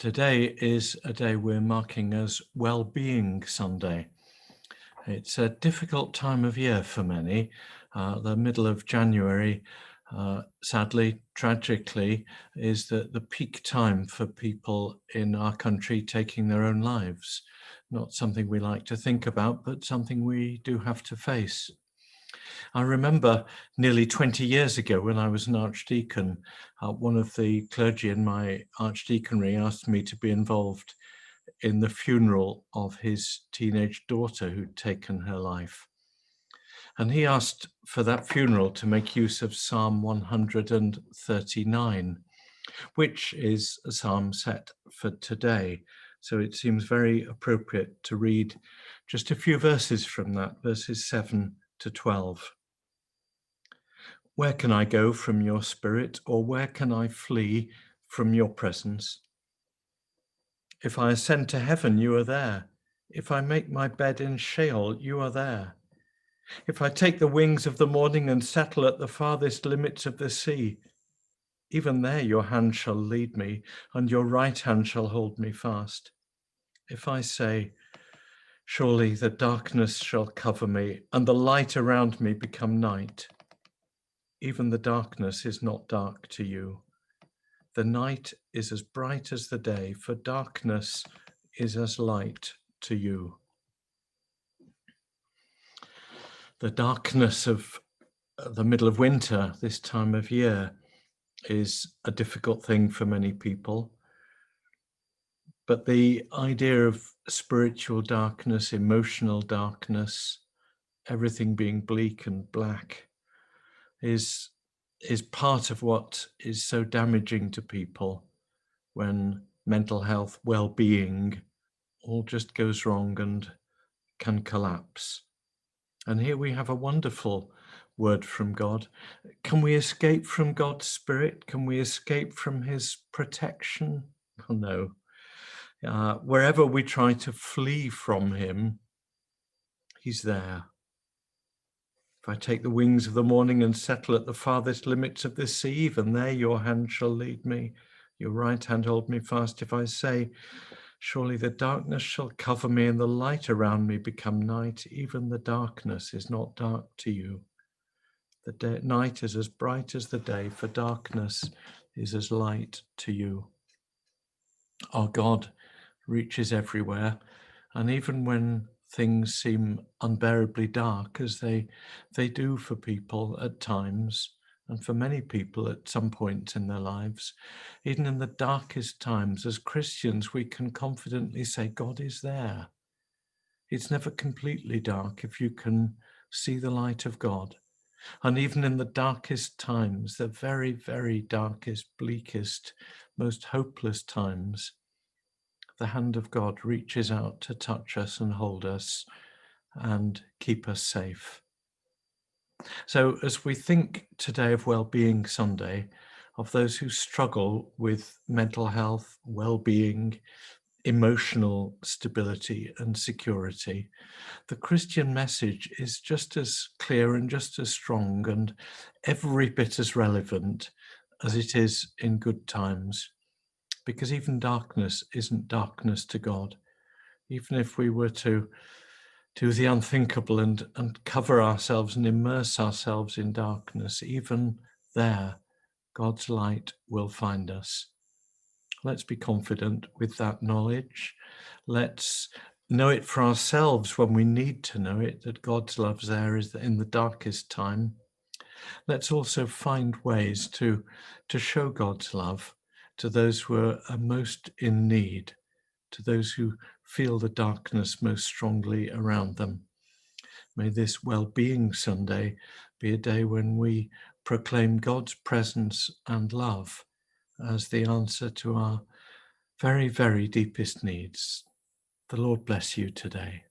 Today is a day we're marking as Wellbeing Sunday. It's a difficult time of year for many. The middle of January, sadly, tragically, is the peak time for people in our country taking their own lives. Not something we like to think about, but something we do have to face. I remember nearly 20 years ago when I was an archdeacon, one of the clergy in my archdeaconry asked me to be involved in the funeral of his teenage daughter who'd taken her life. And he asked for that funeral to make use of Psalm 139, which is a psalm set for today. So it seems very appropriate to read just a few verses from that, verses 7 to 12. Where can I go from your spirit, or where can I flee from your presence? If I ascend to heaven, you are there. If I make my bed in Sheol, you are there. If I take the wings of the morning and settle at the farthest limits of the sea, even there your hand shall lead me, and your right hand shall hold me fast. If I say, surely the darkness shall cover me, and the light around me become night, even the darkness is not dark to you. The night is as bright as the day, for darkness is as light to you. The darkness of the middle of winter, this time of year, is a difficult thing for many people. But the idea of spiritual darkness, emotional darkness, everything being bleak and black is part of what is so damaging to people when mental health, well-being, all just goes wrong and can collapse. And here we have a wonderful word from God. Can we escape from God's Spirit? Can we escape from his protection? Oh, no. Wherever we try to flee from him, he's there. If I take the wings of the morning and settle at the farthest limits of the sea, even there your hand shall lead me, your right hand hold me fast. If I say, surely the darkness shall cover me and the light around me become night, even the darkness is not dark to you. The night is as bright as the day, for darkness is as light to you. Our God reaches everywhere, and even when things seem unbearably dark, as they do for people at times, and for many people at some point in their lives, even in the darkest times, as Christians, we can confidently say, God is there. It's never completely dark if you can see the light of God. And even in the darkest times, the very, very darkest, bleakest, most hopeless times, the hand of God reaches out to touch us and hold us and keep us safe. So as we think today of Wellbeing Sunday, of those who struggle with mental health, well-being, emotional stability and security, the Christian message is just as clear and just as strong and every bit as relevant as it is in good times. Because even darkness isn't darkness to God. Even if we were to do the unthinkable and cover ourselves and immerse ourselves in darkness, even there, God's light will find us. Let's be confident with that knowledge. Let's know it for ourselves when we need to know it, that God's love's there is in the darkest time. Let's also find ways to show God's love to those who are most in need, to those who feel the darkness most strongly around them. May this Wellbeing Sunday be a day when we proclaim God's presence and love as the answer to our very, very deepest needs. The Lord bless you today.